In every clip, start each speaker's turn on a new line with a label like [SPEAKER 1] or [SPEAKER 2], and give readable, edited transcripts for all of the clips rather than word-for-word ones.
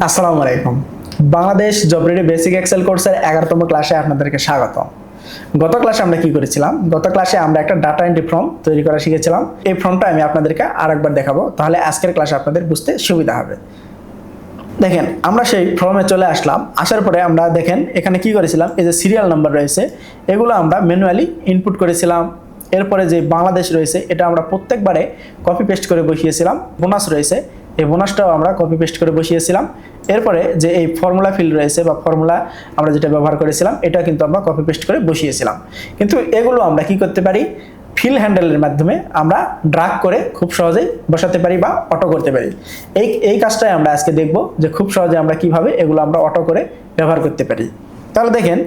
[SPEAKER 1] আসসালামু আলাইকুম। Bangladesh job ready basic Excel কোর্সের 11তম ক্লাসে আপনাদেরকে স্বাগতম। গত ক্লাসে আমরা কি করেছিলাম? গত ক্লাসে আমরা একটা ডাটা এন্ট্রি ফর্ম তৈরি করা শিখেছিলাম। এই ফর্মটা আমি আপনাদেরকে আরেকবার দেখাবো, তাহলে আজকের ক্লাসে আপনাদের বুঝতে সুবিধা হবে। দেখেন, আমরা সেই ফর্মে চলে আসলাম। আসার পরে আমরা দেখেন এখানে কি করেছিলাম, এই যে সিরিয়াল নাম্বার রয়েছে এগুলো আমরা ম্যানুয়ালি ইনপুট করেছিলাম। এরপরে যে বাংলাদেশ রয়েছে এটা আমরা প্রত্যেকবারে কপি পেস্ট করে বসিয়েছিলাম। বোনাস রয়েছে, এই বোনাসটাও আমরা কপি পেস্ট করে বসিয়েছিলাম। এরপরে যে এই ফর্মুলা ফিল্ড রয়েছে বা ফর্মুলা আমরা যেটা ব্যবহার করেছিলাম এটা কিন্তু আমরা কপি পেস্ট করে বসিয়েছিলাম। কিন্তু এগুলো আমরা কি করতে পারি, ফিল হ্যান্ডেলের মাধ্যমে আমরা ড্রাগ করে খুব সহজেই বসাতে পারি বা অটো করতে পারি। এই কাজটাই আমরা আজকে দেখব যে খুব সহজে আমরা কিভাবে এগুলো আমরা অটো করে ব্যবহার করতে পারি। তাহলে দেখেন,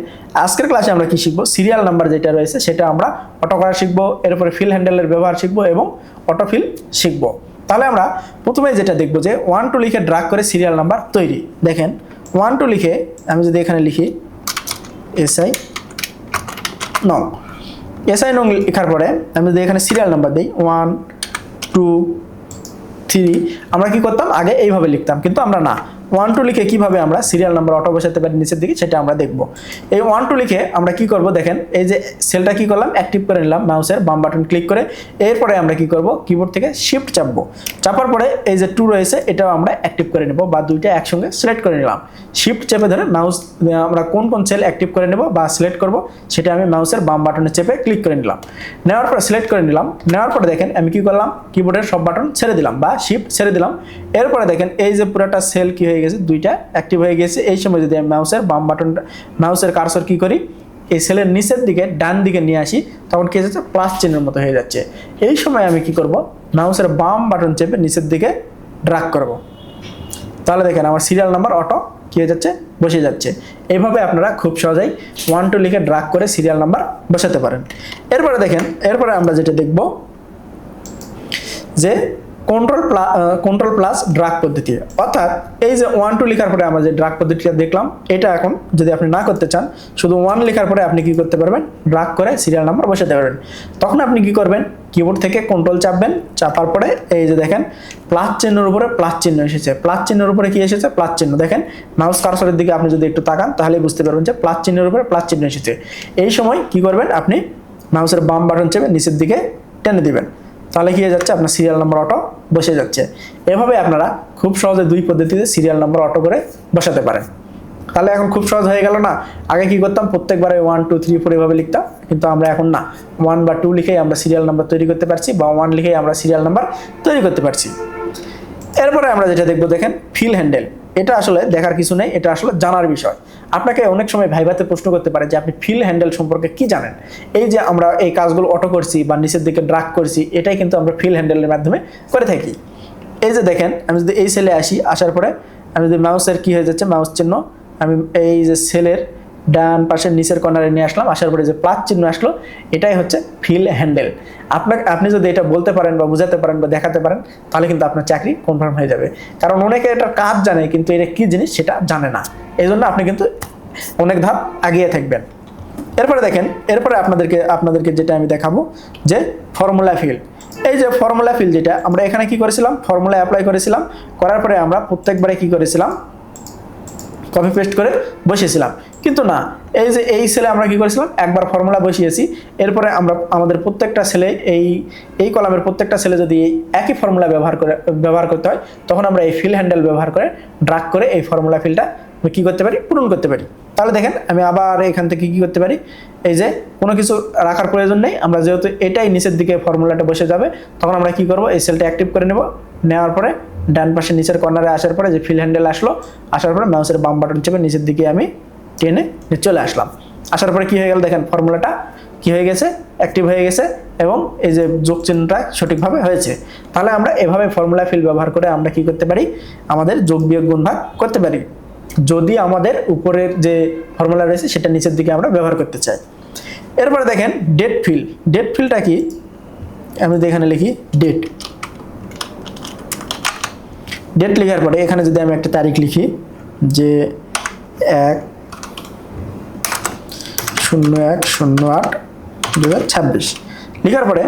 [SPEAKER 1] আজকের ক্লাসে আমরা কি শিখবো, সিরিয়াল নাম্বার যেটা রয়েছে সেটা আমরা অটো করা শিখবো, এরপরে ফিল হ্যান্ডেলের ব্যবহার শিখবো এবং অটো ফিল শিখবো। তাহলে আমরা প্রথমে যেটা দেখবো যে 1 2 লিখে ড্রাগ করে সিরিয়াল নাম্বার তৈরি। দেখেন 1 2 লিখে আমি যদি এখানে লিখি এসআই নং লেখার পরে আমি যদি এখানে সিরিয়াল নাম্বার দিই 1 2 3, আমরা কি করতাম আগে এইভাবে লিখতাম, কিন্তু আমরা না 1 2 লিখে কিভাবে আমরা সিরিয়াল নাম্বার অটো বসাতে পারি নিচের দিকে সেটা আমরা দেখব। এই 1 2 লিখে আমরা কি করব, দেখেন এই যে সেলটা কি করলাম, অ্যাক্টিভ করে নিলাম মাউসের বাম বাটন ক্লিক করে। এরপরে আমরা কি করব, কিবোর্ড থেকে শিফট চাপবো, চাপার পরে এই যে 2 রয়েছে এটাও আমরা অ্যাক্টিভ করে নেব বা দুইটা একসঙ্গে সিলেক্ট করে নিলাম। শিফট চেপে ধরে মাউস আমরা কোন সেল অ্যাক্টিভ করে নেব বা সিলেক্ট করব সেটা আমি মাউসের বাম বাটনে চেপে ক্লিক করে নিলাম। নেওয়ার পরে সিলেক্ট করে নিলাম। নেওয়ার পরে দেখেন আমি কি করলাম, কিবোর্ডের সব বাটন ছেড়ে দিলাম বা শিফট ছেড়ে দিলাম। এরপরে দেখেন এই যে পুরোটা সেল কি হয়ে গেছে, দুইটা অ্যাক্টিভ হয়ে গেছে। এই সময় যদি আমি মাউসের বাম বাটন মাউসের কার্সর কি করি, এই সেলের নিচের দিকে ডান দিকে নিয়ে আসি, তখন কি হচ্ছে প্লাস চিহ্নের মতো হয়ে যাচ্ছে। এই সময় আমি কি করব, মাউসের বাম বাটন চেপে নিচের দিকে ড্র্যাগ করব। তাহলে দেখেন আমার সিরিয়াল নাম্বার অটো কি হয়ে যাচ্ছে, বসে যাচ্ছে। এইভাবে আপনারা খুব সহজেই 1 2 লিখে ড্র্যাগ করে সিরিয়াল নাম্বার বসাতে পারেন। এরপরে দেখেন, এরপরে আমরা যেটা দেখব যে কন্ট্রোল প্লাস ড্রাগ পদ্ধতি, অর্থাৎ এই যে 1 2 লেখার পরে আমরা যে ড্রাগ পদ্ধতিটা দেখলাম, এটা এখন যদি আপনি না করতে চান, শুধু 1 লেখার পরে আপনি কি করতে পারবেন, ড্রাগ করে সিরিয়াল নাম্বার বসাতে পারবেন। তখন আপনি কি করবেন, কিবোর্ড থেকে কন্ট্রোল চাপবেন, চাপার পরে এই যে দেখেন প্লাস চিহ্নের উপরে প্লাস চিহ্ন এসেছে, প্লাস চিহ্নের উপরে কি এসেছে, প্লাস চিহ্ন। দেখেন মাউস কার্সরের দিকে আপনি যদি একটু তাকান তাহলে বুঝতে পারবেন যে প্লাস চিহ্নের উপরে প্লাস চিহ্ন এসেছে। এই সময় কি করবেন, আপনি মাউসের বাম বাটন চেপে নিচের দিকে টেনে দিবেন, তাহলে কি হয়ে যাচ্ছে আপনার সিরিয়াল নাম্বার অটো বসে যাচ্ছে। এভাবে আপনারা খুব সহজে দুই পদ্ধতিতে সিরিয়াল নাম্বার অটো করে বসাতে পারেন। তাহলে এখন খুব সহজ হয়ে গেল না? আগে কি করতাম, প্রত্যেকবারে 1 2 3 4 এভাবে লিখতাম, কিন্তু আমরা এখন না 1 বা 2 লিখেই আমরা সিরিয়াল নাম্বার তৈরি করতে পারছি বা 1 লিখেই আমরা সিরিয়াল নাম্বার তৈরি করতে পারছি। এরপরে আমরা যেটা দেখবো, দেখেন ফিল হ্যান্ডেল। এটা আসলে দেখার কিছু নেই, এটা আসলে জানার বিষয়। আপনাকে অনেক সময় ভাইভাতে প্রশ্ন করতে পারে যে আপনি ফিল হ্যান্ডেল সম্পর্কে কি জানেন। এই যে আমরা এই কাজগুলো অটো করছি বা নিচের দিকে ড্রাগ করছি, এটাই কিন্তু আমরা ফিল হ্যান্ডেলের মাধ্যমে করে থাকি। এই যে দেখেন আমি যদি এই সেলে আসি, আসার পরে আমি যদি মাউসের কি হয়ে যাচ্ছে, মাউস চিহ্ন আমি এই যে সেলের ডান পাশের নিচের কর্নারে নিয়ে আসলাম, আসার পরে যে প্লাস চিহ্ন আসলো, এটাই হচ্ছে ফিল হ্যান্ডেল। আপনি যদি এটা বলতে পারেন বা বুঝাতে পারেন বা দেখাতে পারেন, তাহলে কিন্তু আপনার চাকরি কনফার্ম হয়ে যাবে। কারণ অনেকে এটার কাজ জানে কিন্তু এটা কি জিনিস সেটা জানে না, এই জন্য আপনি কিন্তু অনেক ধাপ এগিয়ে থাকবেন। এরপরে দেখেন, এরপরে আপনাদেরকে যেটা আমি দেখাবো যে ফর্মুলা ফিল। এই যে ফর্মুলা ফিল যেটা আমরা এখানে কি করেছিলাম, ফর্মুলা অ্যাপ্লাই করেছিলাম, করার পরে আমরা প্রত্যেকবারে কি করেছিলাম, কপি পেস্ট করে বসিয়েছিলাম। কিন্তু না, এই যে এই সেলে আমরা কি করেছিলাম, একবার ফর্মুলা বসিয়েছি, এরপরে আমরা আমাদের প্রত্যেকটা সেলে এই কলামের প্রত্যেকটা সেলে যদি একই ফর্মুলা ব্যবহার করতে হয়, তখন আমরা এই ফিল হ্যান্ডেল ব্যবহার করে ড্রাগ করে এই ফর্মুলা ফিলটা কি করতে পারি, পূরণ করতে পারি। তাহলে দেখেন আমি আবার এখান থেকে কি করতে পারি, এই যে কোনো কিছু রাখার প্রয়োজন নেই, আমরা যেহেতু এটাই নিচের দিকে ফর্মুলাটা বসে যাবে, তখন আমরা কি করব, এই সেলটা অ্যাক্টিভ করে নেব। নেওয়ার পরে ডান পাশে নিচের কর্নারে আসার পরে যে ফিল হ্যান্ডেল আসলো, আসার পরে মাউসের বাম বাটন চেপে নিচের দিকে আমি টেনে চলে আসলাম। আসার পরে কি হয়ে গেল, দেখেন ফর্মুলাটা কি হয়ে গেছে, অ্যাক্টিভ হয়ে গেছে এবং এই যে যোগ চিহ্নটা সঠিকভাবে হয়েছে। তাহলে আমরা এভাবে ফর্মুলা ফিল ব্যবহার করে আমরা কি করতে পারি, আমাদের যোগ বিয়োগ গুণ ভাগ করতে পারি, যদি আমাদের উপরের যে ফর্মুলা রয়েছে সেটা নিচের দিকে আমরা ব্যবহার করতে চাই। এরপরে দেখেন ডেট ফিল। ডেট ফিলটা কি, আমি যদি এখানে লিখি ডেট লেখার পরে এখানে যদি আমি একটা তারিখ লিখি যে 1/01/08/2026, লেখার পরে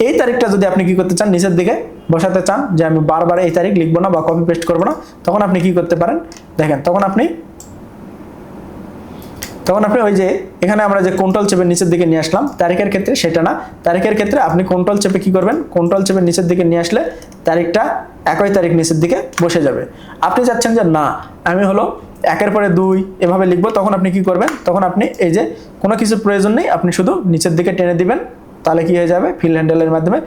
[SPEAKER 1] এই তারিখটা যদি আপনি কি করতে চান নিচের দিকে বসাতে চান, যে আমি বারবার এই তারিখ লিখবো না বা কপি পেস্ট করবো না, তখন আপনি কি করতে পারেন দেখেন, তখন আপনি ওই যে এখানে আমরা যে কন্ট্রোল চেপে নিচের দিকে নিয়ে আসলাম, তারিখের ক্ষেত্রে সেটা না, তারিখের ক্ষেত্রে আপনি কন্ট্রোল চেপে কি করবেন, কন্ট্রোল চেপে নিচের দিকে নিয়ে আসলে তারিখটা একই তারিখ নিচের দিকে বসে যাবে। আপনি চাচ্ছেন যে না আমি হলো একের পরে 2 এভাবে লিখবো, তখন আপনি কি করবেন, তখন আপনি এই যে কোনো কিছুর প্রয়োজন নেই, আপনি শুধু নিচের দিকে টেনে দিবেন, তাহলে কি হয়ে যাবে ফিল হ্যান্ডেলের মাধ্যমে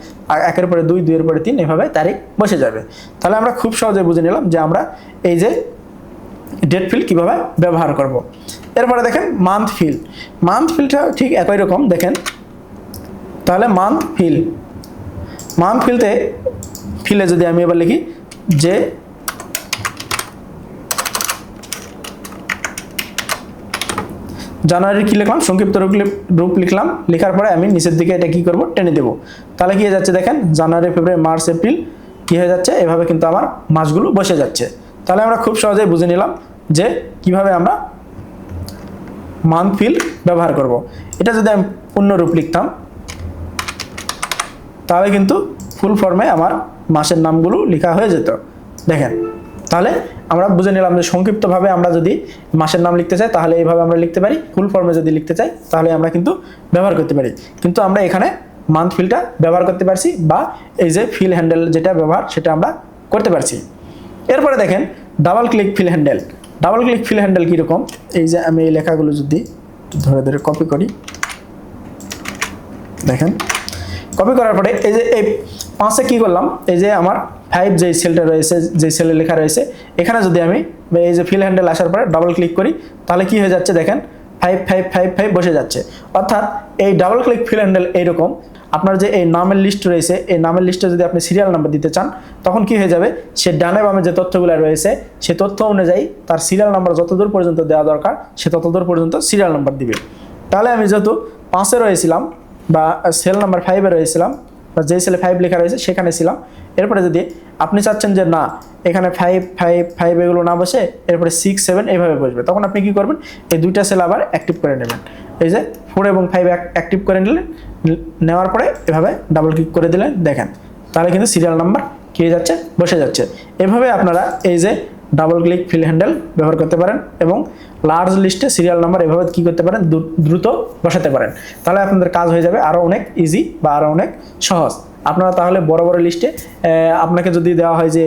[SPEAKER 1] একের পরে 2, 2 এর পরে 3 এভাবে তারিখ বসে যাবে। তাহলে আমরা খুব সহজে বুঝে নিলাম যে আমরা এই যে ডেট ফিল কিভাবে ব্যবহার করব। এরপরে দেখেন মান্থ ফিলটা ঠিক একই রকম দেখেন। তাহলে মান্থ ফিলে যদি আমি এবার লিখি যে জানুয়ারির কি লিখলাম, সংক্ষিপ্ত রূপ লিখলাম, লেখার পরে আমি নিচের দিকে এটা কি করব, টেনে দেব। তাহলে কি হয়ে যাচ্ছে দেখেন, জানুয়ারি, ফেব্রুয়ারি, মার্চ, এপ্রিল কি হয়ে যাচ্ছে, এভাবে কিন্তু আমার মাসগুলো বসে যাচ্ছে। তাহলে আমরা খুব সহজেই বুঝে নিলাম যে কিভাবে আমরা মান্থ ফিল ব্যবহার করব। এটা যদি আমি পূর্ণ রূপ লিখতাম তাহলে কিন্তু ফুল ফর্মে আমার মাসের নামগুলো লেখা হয়ে যেত দেখেন। তাহলে আমরা বুঝে নিলাম যে সংক্ষিপ্তভাবে আমরা যদি মাসের নাম লিখতে চাই তাহলে এইভাবে আমরা লিখতে পারি, ফুল ফর্মে যদি লিখতে চাই তাহলে আমরা কিন্তু ব্যবহার করতে পারি। কিন্তু আমরা এখানে মান্থ ফিলটা ব্যবহার করতে পারছি, বা এই যে ফিল হ্যান্ডেল যেটা ব্যবহার সেটা আমরা করতে পারছি। এরপরে দেখেন ডাবল ক্লিক ফিল হ্যান্ডেল কীরকম, এই যে আমি এই লেখাগুলো যদি ধরে ধরে কপি করি দেখেন, কপি করার পরে এই যে এই 5-এ কী করলাম, এই যে আমার 5 যে সেলটা রয়েছে, যে সেলে লেখা রয়েছে, এখানে যদি আমি এই যে ফিল হ্যান্ডেল আসার পরে ডাবল ক্লিক করি তাহলে কি হয়ে যাচ্ছে দেখেন 5555 বসে যাচ্ছে। অর্থাৎ এই ডাবল ক্লিক ফিল হ্যান্ডেল এইরকম, আপনার যে এই নামের লিস্ট রয়েছে, এই নামের লিস্টে যদি আপনি সিরিয়াল নাম্বার দিতে চান তখন কি হয়ে যাবে, সে ডানে বামে যে তথ্যগুলো রয়েছে সে তথ্য অনুযায়ী তার সিরিয়াল নাম্বার যতদূর পর্যন্ত দেওয়া দরকার সে ততদূর পর্যন্ত সিরিয়াল নাম্বার দিবে। তাহলে আমি যেহেতু 5-এ রয়েছিলাম বা সেল নাম্বার 5-এ রয়েছিলাম, বা যেই সেলে 5 লেখা রয়েছে সেখানে ছিলাম, এরপরে যদি আপনি চাচ্ছেন যে না এখানে 5 এগুলো না বসে এরপরে 6, 7 এইভাবে বসবে, তখন আপনি কি করবেন, এই দুইটা সেল আবার অ্যাক্টিভ করে নেবেন। এই যে 4 এবং 5 অ্যাক্টিভ করে নিলেন, নেওয়ার পরে এভাবে ডাবল ক্লিক করে দিলেন দেখেন, তাহলে কিন্তু সিরিয়াল নাম্বার কি হয়ে যাচ্ছে, বসে যাচ্ছে। এভাবে আপনারা এই যে ডাবল ক্লিক ফিল হ্যান্ডেল ব্যবহার করতে পারেন এবং লার্জ লিস্টে সিরিয়াল নাম্বার এভাবে কি করতে পারেন, দ্রুত বসাতে পারেন। তাহলে আপনাদের কাজ হয়ে যাবে আরও অনেক ইজি বা আরও অনেক সহজ। আপনারা তাহলে বড় বড় লিস্টে আপনাকে যদি দেওয়া হয় যে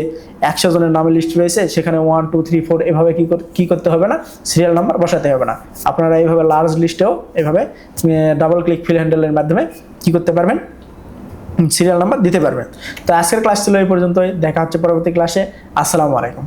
[SPEAKER 1] 100 জনের নামের লিস্ট রয়েছে, সেখানে 1, 2, 3, 4 এভাবে কি করতে হবে না, সিরিয়াল নাম্বার বসাতে হবে না। আপনারা এইভাবে লার্জ লিস্টেও এভাবে ডাবল ক্লিক ফিল হ্যান্ডেলের মাধ্যমে কি করতে পারবেন, সিরিয়াল নাম্বার দিতে পারবেন। তো আজকের ক্লাস ছিল এই পর্যন্তই, দেখা হচ্ছে পরবর্তী ক্লাসে। আসসালামু আলাইকুম।